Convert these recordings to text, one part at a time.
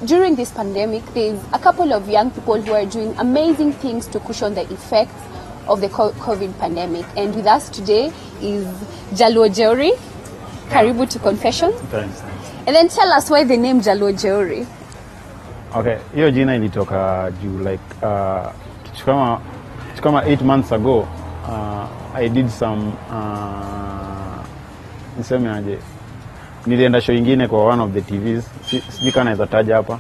during this pandemic, there's a couple of young people who are doing amazing things to cushion the effects of the COVID pandemic. And with us today is Jaluo Jeuri. Karibu to Confession. Thanks. And then tell us why the name Jaluo Jeuri. Okay, hiyo jina ilitoka juu like kama 8 months ago I did some niseme aje, nilienda show ingine kwa one of the TVs, sijui kana naweza taja hapa.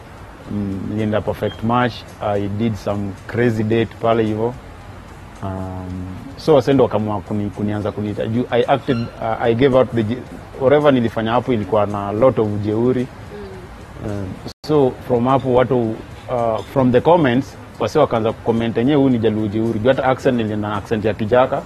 Nilienda Perfect Match, I did some crazy date pale hivyo. So wasendo wakamua kunianza kuniita juu I acted, I gave out the whatever nilifanya hapo ilikuwa na lot of ujeuri. So from hapo watu from the comments wase wakaanza kucomment yenyewe huyu ni Jaluo Jeuri. Hata accent nilina accent ya Kijaka.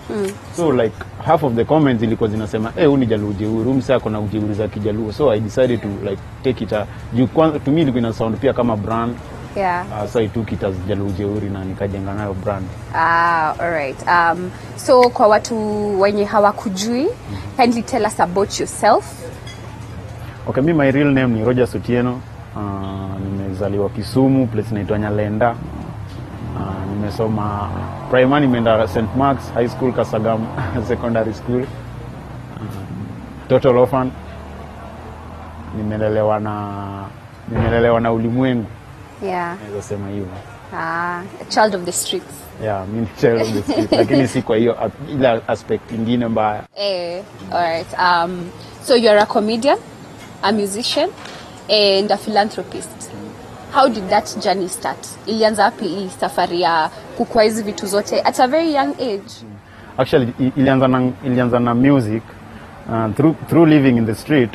So like half of the comments ilikuwa zinasema huyu ni Jaluo Jeuri, huyu msee ako na ujeuri za Kijaluo. So I decided to like take it juu kwanza to me ilikuwa ina sound pia kama brand. Yeah. So I took it as Jaluo Jeuri na nikajenga nayo brand. All right. So kwa watu wenye hawakujui, kindly tell us about yourself. Okay, my real name ni Roger Sutieno. Nimezaliwa Kisumu, place inaitwa Nyalenda. Nimesoma primary nimeenda St. Mark's High School Kasagam Secondary School. Total orphan. Nimelelewa na ulimwengu. Yeah. Naweza sema hivyo. A child of the streets. Yeah, mimi child of the streets. Lakini si kwa hiyo ila aspect nyingine mbaya. All right. So you're a comedian, a musician, and a philanthropist. How did that journey start? Ilianza wapi hii safari ya kukua hizi vitu zote at a very young age? Actually ilianza na music. Through living in the street,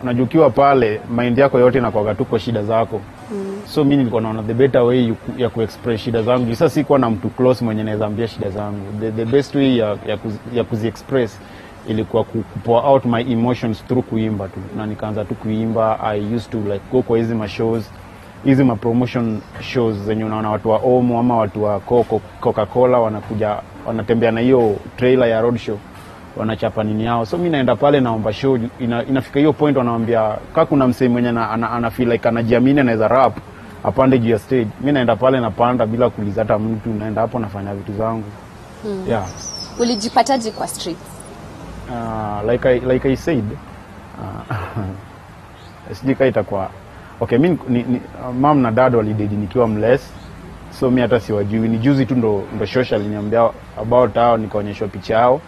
unajukiwa pale mind yako yote inakuwa tu kwa shida zako. So mimi nilikuwa naona the better way ya kuexpress shida zangu. Sasa sikuwa na mtu close mwenye naweza ambia shida zangu. The best way ya kuziexpress ilikuwa pour out my emotions through kuimba tu. Na nikaanza tu kuimba. I used to like go kwa hizi shows, hizi promotion shows zenye unaona watu wa Omo ama watu wa Coca-Cola wanakuja wanatembea na hiyo trailer ya road show, wanachapa nini yao. So mimi naenda pale naomba show, inafika hiyo point wanaambia kama kuna msee mwenye ana feel like anajiamini anaweza rap apande juu ya stage. Mimi naenda pale napanda bila kuuliza hata mtu, naenda hapo nafanya vitu zangu. Yeah. Ulijipataje kwa streets? Like I said, sijika itakuwa okay. Mimi mom na dad walidedi nikiwa mless, so mimi hata siwajui. Ni juzi tu ndo social niambia about hao, nikaonyeshwa picha yao.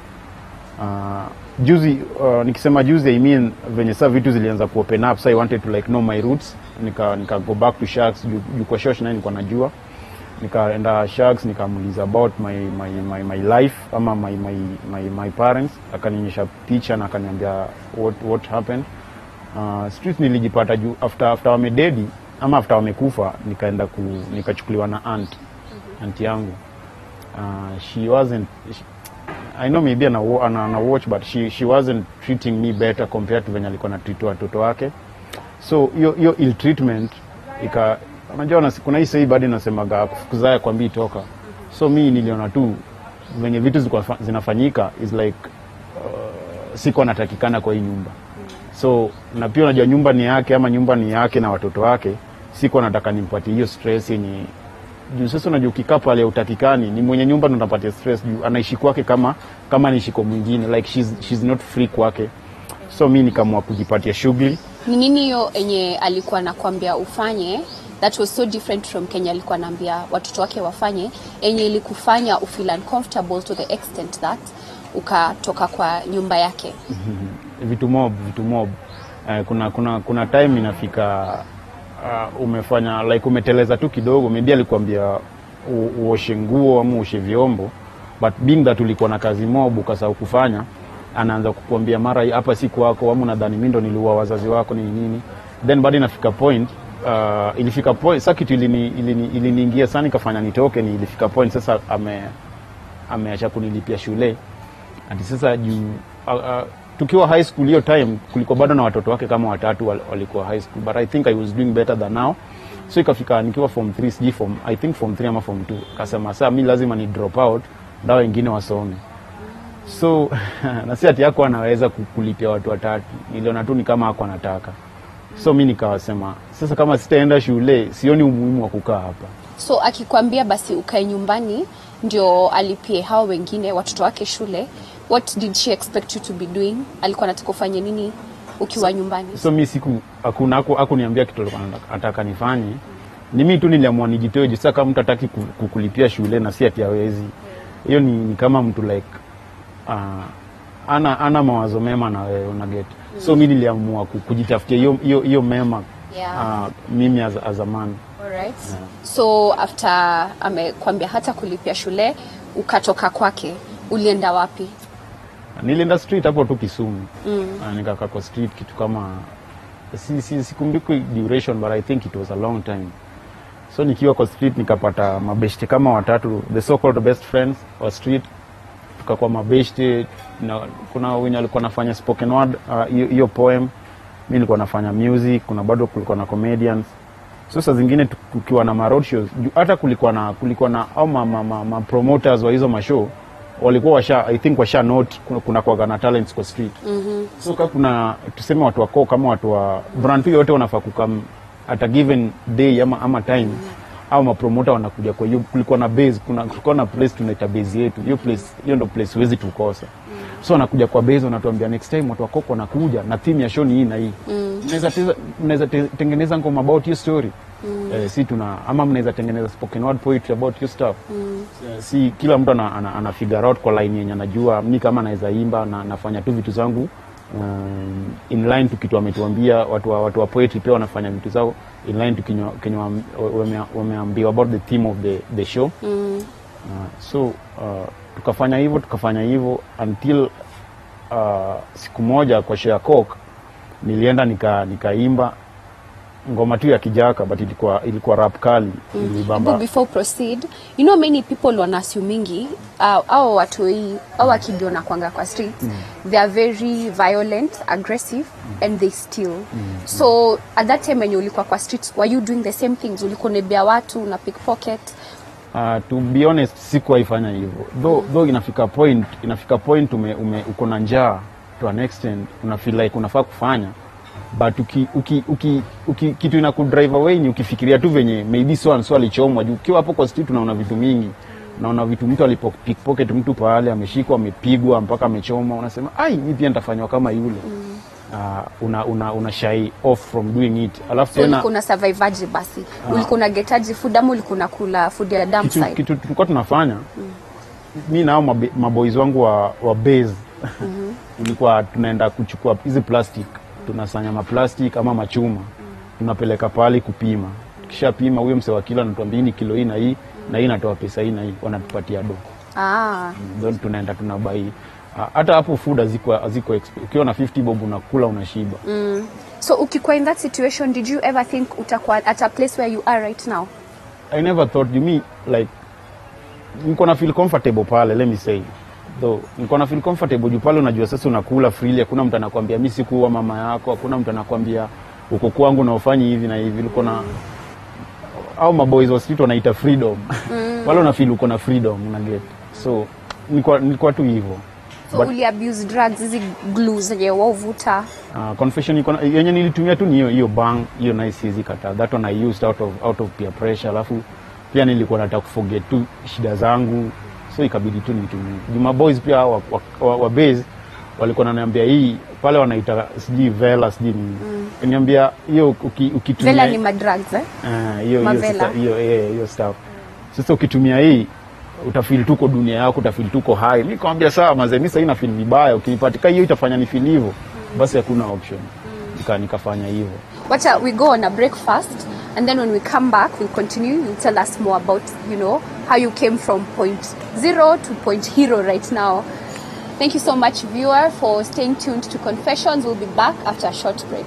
Juzi nikisema juzi I mean venye sasa vitu zilianza ku open up, so I wanted to like know my roots. Nika go back to Sharks, yuko shosh na nilikuwa najua. Nikaenda Sharks nikamuuliza about my life ama my parents, akanionyesha picha na akaniambia what happened. Street nilijipata juu after wamededi ama after wamekufa, nikaenda nikachukuliwa na aunt yangu. She wasn't I know maybe ana watch, but she wasn't treating me better compared to venye alikuwa na treat watoto wake. So hiyo ill treatment unajua kuna hii say bado nasemaga kufukuzaya kwambii toka. So mimi niliona tu venye vitu zinafanyika is like siko natakikana kwa hii nyumba. So na pia unajua nyumba ni yake ama nyumba ni yake na watoto wake, siko nataka nimpatie hiyo stress yenye juu sasa unajua ukikaa pale utakikani, ni mwenye nyumba ndo unapatia stress juu anaishi kwake kama ni shiko mwingine, like she's not free kwake. So mimi nikaamua kujipatia shughuli. Ni nini hiyo enye alikuwa anakuambia ufanye that was so different from Kenya alikuwa anaambia watoto wake wafanye, enye ilikufanya feel uncomfortable to the extent that ukatoka kwa nyumba yake? Vitu mob. Kuna time inafika umefanya like umeteleza tu kidogo, maybe alikwambia uoshe nguo ama uoshe vyombo, but being that ulikuwa na kazi mob ukasahau kufanya, anaanza kukuambia mara hapa si kwako, ama unadhani mimi ndo niliua wazazi wako ni nini. Then bado inafika point ilifika point sasa kitu iliniingia sana nikafanya nitoke. Ni ilifika point sasa ameacha kunilipia shule. Hadi sasa tukiwa high school hiyo time kulikuwa bado na watoto wake kama watatu walikuwa high school, but I think I was doing better than now. So ikafika nikiwa form 3 I think form 3 ama form 2 akasema sasa mimi lazima ni drop out ndio wengine wasome. So na si ati yako anaweza kulipia watu watatu, niliona tu ni kama hako anataka. So mimi nikawasema sasa kama sitaenda shule sioni umuhimu wa kukaa hapa. So akikwambia basi ukae nyumbani ndio alipie hao wengine watoto wake shule, what did she expect you to be doing? Alikuwa anataka ufanye nini ukiwa nyumbani? So mimi siku hakuniambia kitu anataka nifanye. Ni mimi tu niliamua nijitoe. Sasa kama mtu hataki kukulipia shule na si ati hawezi. Hiyo ni kama mtu like ana mawazo mema na wewe una get. So mimi niliamua kujitafutia hiyo mema. Yeah. Mimi as a man. Alright. Yeah. So after amekwambia hata kulipia shule ukatoka kwake, ulienda wapi? Nilienda street hapo tu Kisumu. Nikakaa kwa street kitu kama sikumbuki duration but I think it was a long time. So nikiwa kwa street nikapata mabeshte kama watatu, the so called best friends wa street. Tukakuwa mabeshte na kuna wenye walikuwa nafanya spoken word hiyo poem. Mimi nilikuwa nafanya music, kuna bado kulikuwa na comedians. So saa zingine tukiwa na road shows, hata kulikuwa na au ma promoters wa hizo mashow walikuwa I think washa note kuna kwa na talents kwa street. So kama kuna tuseme watu wako kama watu wa brand tu yote wanafaa kukam at a given day ama time. Au ma promoter wanakuja kwa hiyo kulikuwa na base, kulikuwa na place tunaita base yetu. Hiyo ndio place huwezi tukosa. So wanakuja kwa base wanatuambia next time watu wako wanakuja na theme ya show ni hii na hii. Mnaweza tengeneza ngoma about your story. Si ama mnaweza tengeneza spoken word poetry about your stuff. Si kila mtu ana figure out kwa line yenye anajua. Mimi kama naweza imba na nafanya tu vitu zangu in line tukitu wametuambia watu wa poetry pia wanafanya vitu zao in line tukinywa wameambiwa about the theme of the show. So tukafanya hivyo until siku moja kwa show ya Coke nilienda nikaimba ngoma tu ya Kijaka but ilikuwa rap kali. Before proceed, you know many people wana assumingi au watu au akijiona kwanga kwa street they are very violent, aggressive and they steal. So at that time when ulikuwa kwa street were you doing the same things? Ulikuwa unabia watu na pickpocket? To be honest sikuwa ifanya hivyo. Though inafika point uko na njaa to an extent una feel like unafaa kufanya. But kitu ina kudrive away ni ukifikiria tu venye maybe so alichomwa. Ukiwa hapo kwa street unaona vitu mingi. Unaona vitu mtu alipopickpocket mtu pale ameshikwa amepigwa mpaka amechoma, unasema ai mimi pia nitafanywa kama yule. Una shy off from doing it. Alafu tena ulikuwa una survive basi. Ulikuwa una getaji food ama ulikuwa unakula food ya dump side? Kitu tulikuwa tunafanya mimi nao maboys wangu wa base ulikuwa tunaenda kuchukua hizi plastic, tunasanya maplastic ama machuma, tunapeleka pale kupima. Kisha pima huyo msewa kilo anatuambia ni kilo hii na hii na hii inatoa pesa hii na hii, wanatupatia do. Then tunaenda tunabai. Hata hapo food haziko ukiwa na 50 bob unakula unashiba. So ukikuwa in that situation did you ever think utakuwa at a place where you are right now? I never thought. You mean like niko na feel comfortable pale, let me say. Though niko na feel comfortable juu pale unajua sasa unakula freely, hakuna mtu anakuambia mimi sikuwa mama yako, hakuna mtu anakuambia uko kwangu na ufanye hivi na hivi. Uko na au maboys wa street wanaita freedom. Wale una feel uko na freedom una get. So nilikuwa tu hivyo. So uli abuse drugs, hizi glues zenye wavuta? Confession yenye nilitumia tu ni hiyo bang, hiyo nice hizi kata. That one I used out of peer pressure. Alafu pia nilikuwa nataka kuforget tu shida zangu. So ikabidi tu nitumie. Juma boys pia wa base walikuwa wananiambia hii pale wanaita siji vela siji nini. Niambia hiyo ukitumia vela ni madrugs hiyo stuff. Sasa ukitumia hii utafeel tuko dunia yako, utafeel tuko high. Nikamwambia sawa mazee, mimi sasa ina feel vibaya, ukinipatika hiyo itafanya ni feel hivyo. Basi hakuna option. Nikafanya hivyo. Wacha we go on a breakfast and then when we come back we'll continue. You'll tell us more about, you know, how you came from point 0 to point hero right now. Thank you so much viewer for staying tuned to Confessions. We'll be back after a short break.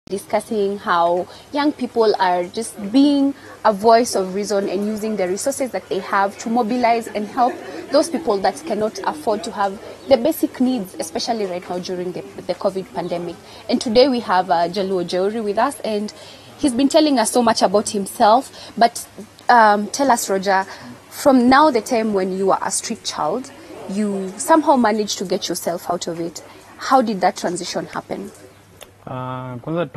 discussing how young people are just being a voice of reason and using the resources that they have to mobilize and help those people that cannot afford to have the basic needs, especially right now during the COVID pandemic. And today we have Jaluo Jeuri with us, and he's been telling us so much about himself. But tell us, Roger, from now the time when you were a street child, you somehow managed to get yourself out of it. How did that transition happen? Kwanza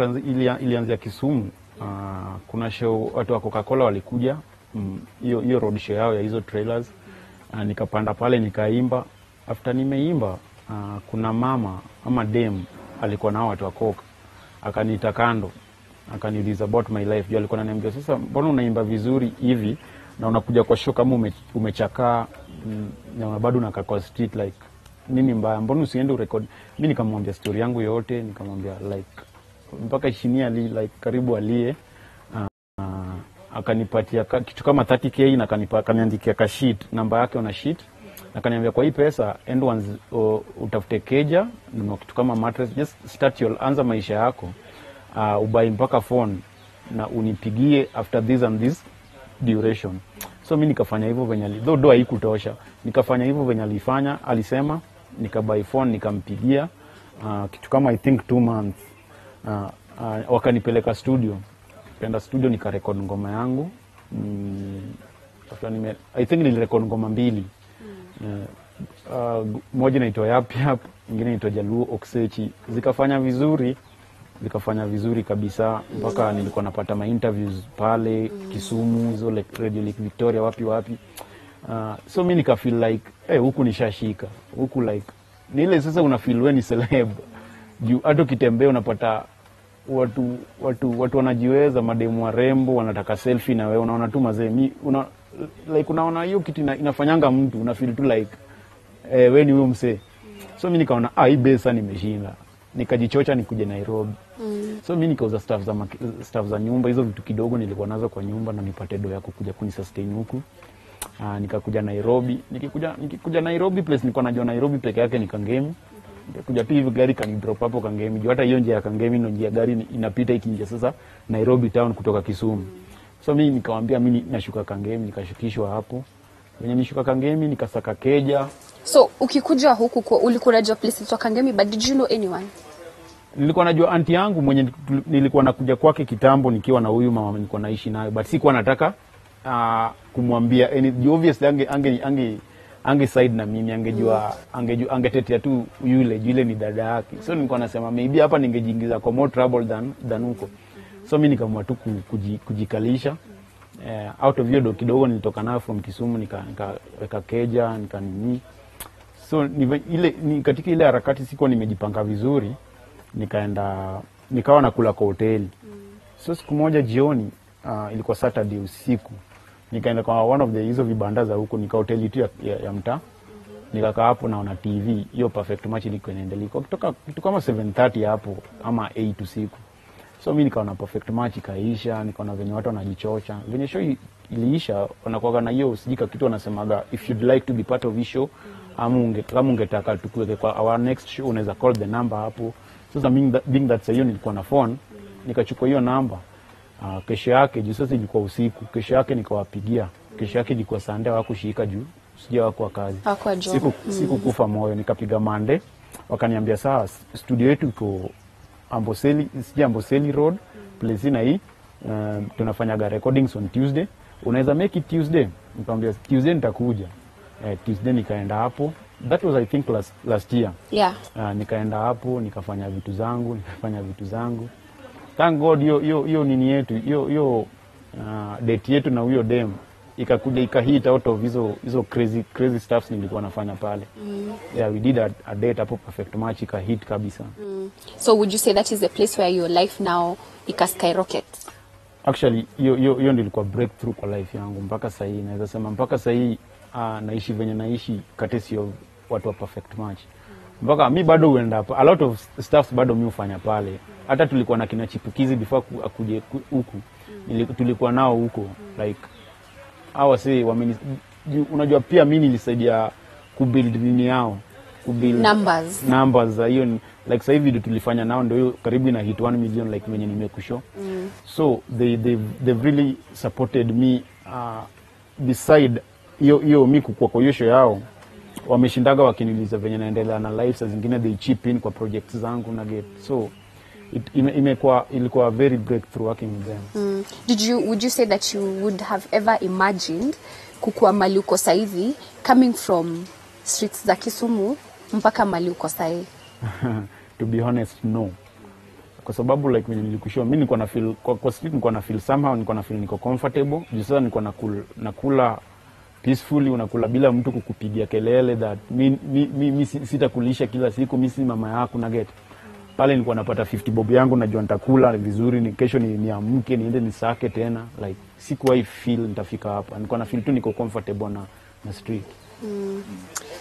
ilianzia Kisumu. Kuna show watu wa Coca-Cola walikuja, hiyo road show yao ya hizo trailers. Nikapanda pale nikaimba. After nimeimba, kuna mama ama dem alikuwa nao watu wa Coca. Akaniita kando, akaniuliza about my life. Juu alikuwa ananiambia, sasa mbona unaimba vizuri hivi na unakuja kwa show kama umechakaa na bado unakaa kwa street, like nini mbaya, mbona usiende urekodi? Mimi nikamwambia story yangu yote, nikamwambia like mpaka chini like karibu alie. Akanipatia kitu kama 30k na akaniandikia ka sheet, namba yake ona sheet, na akaniambia kwa hii pesa end ones utafute keja na kitu kama mattress, just start your anza maisha yako, ubai mpaka phone na unipigie after this and this duration. So mimi nikafanya hivyo venye though haikutosha, nikafanya hivyo venye alifanya, alisema, nikabuy phone nikampigia, kitu kama I think 2 months. Wakanipeleka studio. Kaenda studio nikarecord ngoma yangu. I think nilirecord ngoma 2. Moja inaitwa Yap Yap, nyingine inaitwa Jaluo Oksechi. Zikafanya vizuri kabisa, mpaka nilikuwa napata ma interviews pale Kisumu, zo like Radio Lake Victoria, wapi. So mimi nika feel like huku nishashika. Huku like ni ile sasa una feel wewe ni celeb. Juu hata kitembea unapata watu wanajiweza, mademu warembo wanataka selfie na wewe, unaona tu mazee, unaona hiyo kitu inafanyanga mtu una feel tu like wewe ni huyo msee. So mimi nikaona hii besa nimeshinda, nikajichocha nikuje Nairobi. So mimi nikauza stuff za nyumba, hizo vitu kidogo nilikuwa nazo kwa nyumba, na nipate do yako kuja kunisustain huku. Nikakuja Nairobi. Nikikuja Nairobi, place nilikuwa najua Nairobi peke yake ni Kangemi. Nikakuja tu hivi gari kanidrop hapo Kangemi. Juu hata hiyo njia ya Kangemi ndio njia gari inapita ikiingia sasa Nairobi town kutoka Kisumu. So mimi nikamwambia mimi nashuka Kangemi, nikashukishwa hapo. Wenye nishuka Kangemi nikasaka keja. So ukikuja huku ulikuwa unajua place ilitoka Kangemi, but did you know anyone? Nilikuwa najua auntie yangu mwenye nilikuwa nakuja kwake kitambo nikiwa na huyu mama nilikuwa naishi naye, but sikuwa nataka kumwambia obviously ange side na mimi, angetetea tu yule ni dada yake. So nilikuwa nasema maybe hapa ningejiingiza kwa more trouble than huko. So mimi nikaamua tu kujikalisha. Out of hiyo kidogo nilitoka nayo from Kisumu, nikaweka keja, nikanini. So katika ile harakati sikuwa nimejipanga vizuri, nikawa nakula kwa hoteli. So siku moja jioni, ilikuwa Saturday usiku, nikaenda kwa one of the hizo vibanda za huko, nika hoteli tu ya mtaa. Nikakaa hapo naona TV, hiyo Perfect Match ilikuwa inaendelea. Kutoka kitu kama 7:30 hapo ama 8 usiku. So mimi nikaona Perfect Match ikaisha, nikaona venye watu wanajichocha. Venye show iliisha, wanakuwa na hiyo sijika kitu wanasemaga, if you'd like to be part of this show, kama ungetaka tukuweke kwa our next show, unaweza call the number hapo. Sasa being that hiyo nilikuwa na phone, nikachukua hiyo namba. Kesho yake juu sasa ilikuwa usiku, kesho yake nikawapigia. Kesho yake ilikuwa Sunday, hawakushika juu sija wako kazi. Siku kufa moyo, nikapiga Monday, wakaniambia sawa, studio yetu iko Amboseli Road, place na hii, tunafanyaga recordings on Tuesday, unaweza make it Tuesday? Nikamwambia Tuesday nitakuja. Tuesday nikaenda hapo. That was I think last year. Yeah. Nikaenda hapo, nikafanya vitu zangu. Thank God hiyo nini yetu, hiyo date yetu na huyo dem ikakuja ikahit out of hizo crazy stuffs nilikuwa nafanya pale. Yeah, we did a date hapo Perfect Match, ikahit kabisa. So would you say that is the place where your life now skyrocket? Actually hiyo ndio ilikuwa breakthrough kwa life yangu mpaka sasa hivi. Naweza sema mpaka sasa hivi naishi venye naishi courtesy of watu wa Perfect Match. Mpaka mimi bado huenda hapo, a lot of stuff bado mimi hufanya pale. Hata tulikuwa na kina Chipukizi before akuje huku. Tulikuwa nao huko like hawa unajua pia mimi nilisaidia kubuild nini yao. kubuild numbers hiyo like sasa hivi tulifanya nao ndio karibu na hit 1 million like mwenye nimekushow. So they've really supported me beside hiyo mimi kwa hiyo show yao. Wameshindaga wakiniuliza venye naendelea na life, saa zingine they chip in kwa projects zangu na get. So ilikuwa very breakthrough working with them. Would you say that you would have ever imagined kukua mali uko saizi coming from streets za Kisumu mpaka mali uko saizi? To be honest, no. Kwa sababu like when nilikushow mimi nilikuwa na feel kwa street, nilikuwa na feel somehow, nilikuwa na feel niko comfortable. Sasa nilikuwa nakula peacefully, unakula bila mtu kukupigia kelele that mimi sitakulisha kila siku, mimi si mama yako na get. Pale nilikuwa napata 50 bob yangu, najua nitakula vizuri, ni kesho niamke niende nisake tena, like sikuwahi feel nitafika hapa. Nilikuwa na feel tu niko comfortable na street.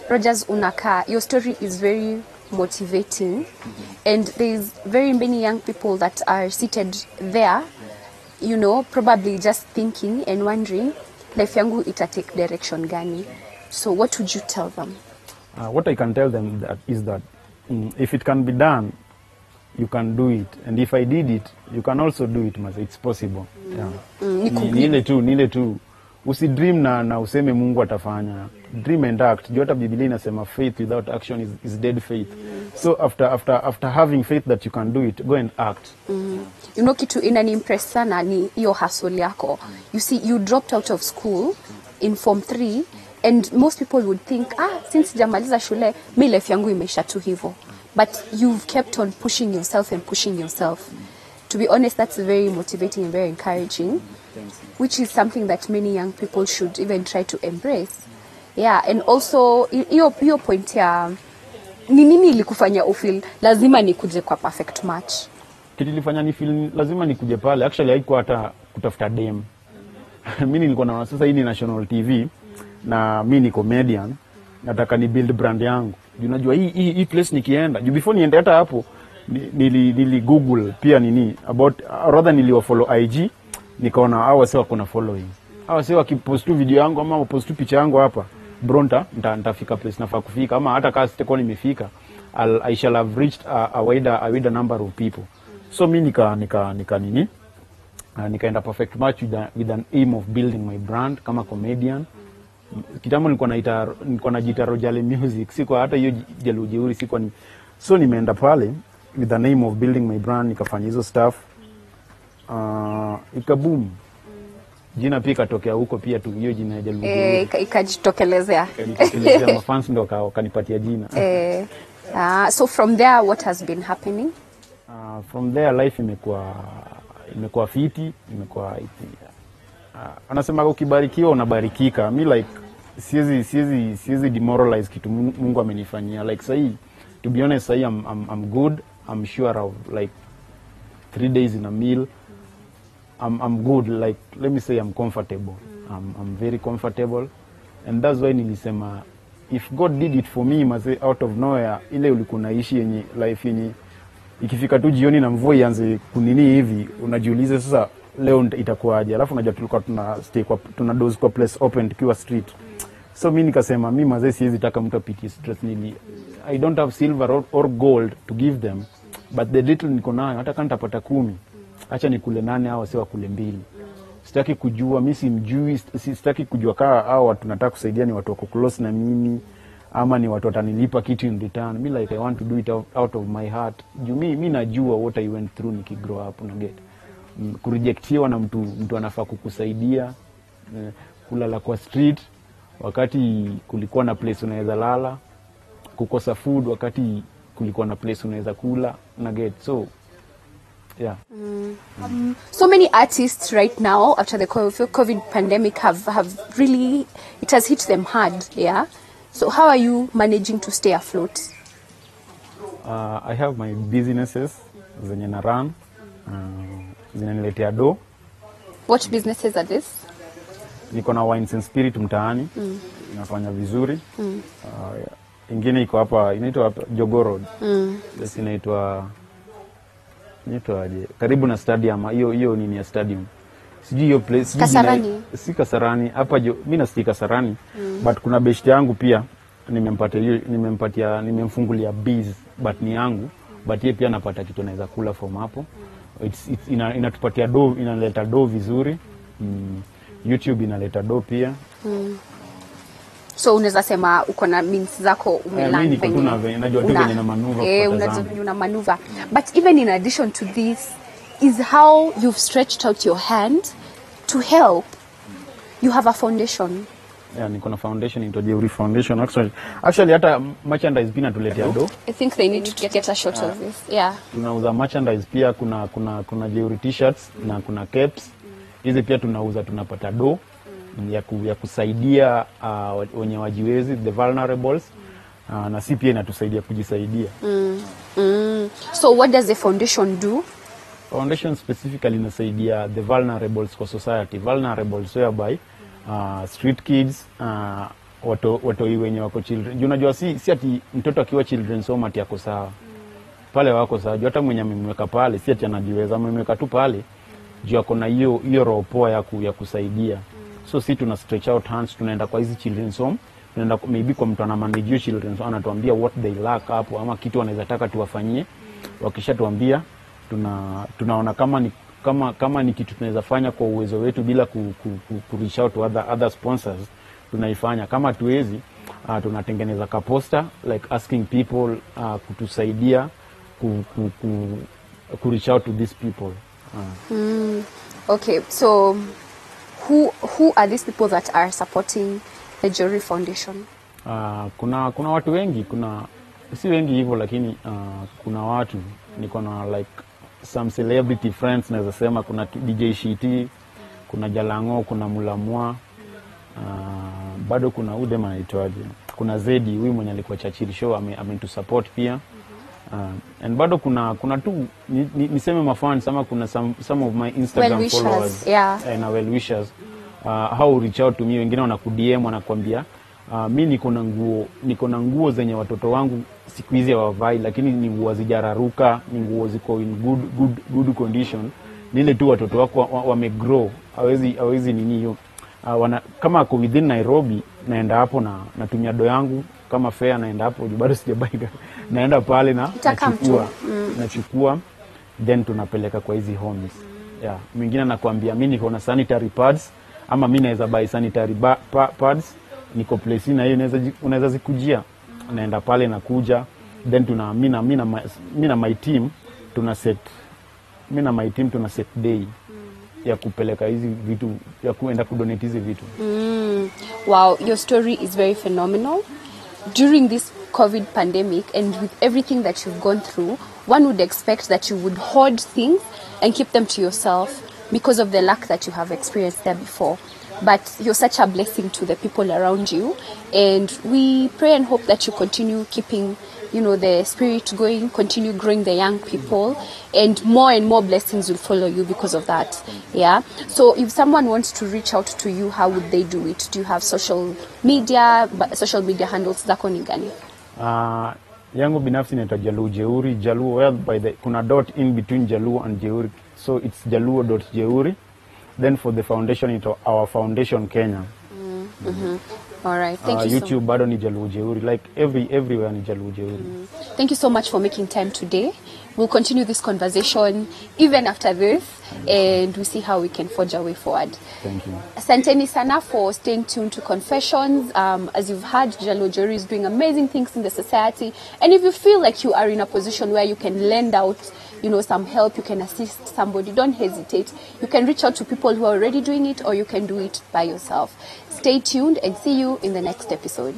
Rogers, unaka, your story is very motivating, and there's very many young people that are seated there, you know, probably just thinking and wondering life yangu ita take direction gani. So what would you tell them? What I can tell them is that if it can be done, you can do it, and if I did it, you can also do it. It's possible. Nile tu usidream na useme Mungu atafanya. Dream and act. Jota Biblia inasema faith without action is dead faith. So after having faith that you can do it, go and act. You know, kitu inaniimpress sana ni hiyo hustle yako. You see, you dropped out of school in form 3, and most people would think, since jamaliza shule, mi life yangu imeisha tu hivyo. But you've kept on pushing yourself and pushing yourself. To be honest, that's very motivating and very encouraging, which is something that many young people should even try to embrace. Yeah, and also hiyo point ya nini ilikufanya ufeel lazima nikuje kwa perfect match? Kilifanya ni feel lazima nikuje pale. Actually haikuwa hata kutafuta dem. Mimi nilikuwa na sasa hii ni national TV na mimi ni comedian, nataka ni build brand yangu. Unajua hii place nikienda, before niende hata hapo nili Google pia nini about rather niliwa follow IG, nikaona hao sasa kuna following. Hao sasa wakipost tu video yangu ama wapost tu picha yangu hapa, bronta nitafika place nafaa kufika, ama hata kama sitakuwa nimefika, I shall have reached a wider number of people. So mimi nikaenda perfect match with an aim of building my brand kama comedian. Kitambo nilikuwa najiita Rojale Music, siko hata hiyo jeuri siko ni. So nimeenda pale with the name of building my brand, nikafanya hizo stuff. Ikaboom. Jina pia katokea huko pia tu, hiyo jina ya Jaluo. Ikajitokelezea. Mafans ndio kanipatia jina. So from there what has been happening? From there life imekuwa fiti, anasema ukibarikiwa unabarikika. Me like siwezi demoralize kitu Mungu amenifanyia. Like sahi, to be honest, sahi I'm good. I'm sure of like 3 days in a meal. I'm good. Like let me say I'm comfortable. I'm very comfortable, and that's why nilisema if God did it for me maze out of nowhere, ile ulikuwa naishi yenye life yenye ikifika tu jioni na mvua ianze kunini hivi, unajiuliza sasa leo itakuwaje? Alafu unajua tulikuwa tuna dose kwa place open tukiwa street. So mimi nikasema mimi maze siwezi taka mtu apitie stress. I don't have silver or gold to give them, but the little niko nayo, hata kama nitapata 10, acha nikule 8 au sio kule 2. Sitaki kujua, mimi simjui, sitaki kujua kaa hao watu nataka kusaidia ni watu wako close na mimi ama ni watu watanilipa kitu in return. Me like I want to do it out of my heart. Mimi najua what I went through nikigrow up na get. Kurejectiwa na mtu anafaa kukusaidia, kulala kwa street wakati kulikuwa na place unaweza lala, kukosa food wakati kulikuwa na place unaweza kula na get. So yeah. So many artists right now after the COVID pandemic have really, it has hit them hard, yeah? So how are you managing to stay afloat? I have my businesses zenye na run, zinaniletea do. What businesses are this? Niko na Wines and Spirit mtaani, nafanya vizuri. Ingine iko hapa, inaitwa hapa Jogoo Road. Yes, inaitwa aje? Karibu na stadium, hiyo nini ya stadium. Sijui hiyo place, Kasarani. Si Kasarani, hapa mimi nasikia Kasarani. But kuna best yangu pia nimemfungulia biz but ni yangu, but yeye pia anapata kitu anaweza kula from hapo. Inatupatia do, inaleta do vizuri. YouTube inaleta do pia. So unaweza sema uko na means zako umelan mimi niko najua tu venye na maneuver unajua una maneuver. But even in addition to this is how you've stretched out your hand to help. You have a foundation. Niko na foundation into Jeuri Foundation. Actually hata merchandise pia tuletea do. I think they need to get a shot of this. Yeah. Tunauza merchandise pia, kuna Jeuri t-shirts na kuna caps. Hizi pia tunauza, tunapata do ya kusaidia wenye wajiwezi, the vulnerables, na si pia inatusaidia kujisaidia. So what does the foundation do? Foundation specifically inasaidia the vulnerables kwa society, vulnerables whereby street kids, watu wenye wako children. Unajua si ati mtoto akiwa children's home ati yako sawa. Pale wako sawa. Hata mwenye amemweka pale si ati anajiweza, amemweka tu pale juu ako na hiyo roho poa ya kusaidia. So si tuna stretch out hands, tunaenda kwa hizi children's home, tunaenda maybe kwa mtu ana manage children's home, anatuambia what they lack hapo ama kitu wanaweza taka tuwafanyie. Wakishatuambia tunaona kama ni kitu tunaweza fanya kwa uwezo wetu bila ku reach out to other sponsors, tunaifanya. Kama tuwezi, tunatengeneza ka poster like asking people kutusaidia ku reach out to these people. Okay, so who are these people that are supporting the Jeuri Foundation? Kuna watu wengi, si wengi hivyo lakini kuna watu niko na like some celebrity friends naweza sema. Kuna DJ Shiti, kuna Jalango, kuna Mulamwa, bado kuna Udema anaitwaje, kuna Zedi huyu mwenye alikuwa Churchill show to support pia. And bado kuna tu niseme mafans ama kuna some of my Instagram followers, na well wishers, how reach out to me. Wengine wanakudm wanakuambia mimi niko na nguo zenye watoto wangu siku hizi hawavai, lakini ni nguo zijararuka, ni nguo ziko in good condition. Nile tu watoto wako wamegrow, hawezi nini hiyo. Kama ako within Nairobi, naenda hapo na natumia do yangu kama fare, naenda hapo bado sijabaika, naenda pale na nachukua then tunapeleka kwa hizi homes. Mwingine anakuambia mimi niko na sanitary pads ama mimi naweza buy sanitary pads, niko place na hiyo unaweza zikujia. Naenda pale na kuja, then mimi na my team tuna set day ya kupeleka hizi vitu, ya kuenda kudonate hizi vitu. Wow, your story is very phenomenal. During this COVID pandemic and with everything that you've gone through, one would expect that you would hoard things and keep them to yourself because of the lack that you have experienced there before. But you're such a blessing to the people around you, and we pray and hope that you continue keeping, the spirit going, continue growing the young people, and more blessings will follow you because of that. Yeah. So if someone wants to reach out to you, how would they do it? Do you have social media handles zako ni gani? Yangu binafsi inaitwa Jaluo Jeuri, Jaluo kuna dot in between Jaluo and Jeuri, so it's jaluo.jeuri. Then for the foundation, it's our foundation Kenya. All right, thank you. YouTube bado ni Jaluo Jeuri, like everywhere ni Jaluo Jeuri. Thank you so much for making time today. We'll continue this conversation even after this, and we see how we can forge our way forward. Thank you. Asanteni sana for staying tuned to Confessions. As you've heard, Jaluo Jeuri is doing amazing things in the society, and if you feel like you are in a position where you can lend out some help, you can assist somebody, don't hesitate. You can reach out to people who are already doing it, or you can do it by yourself. Stay tuned and see you in the next episode.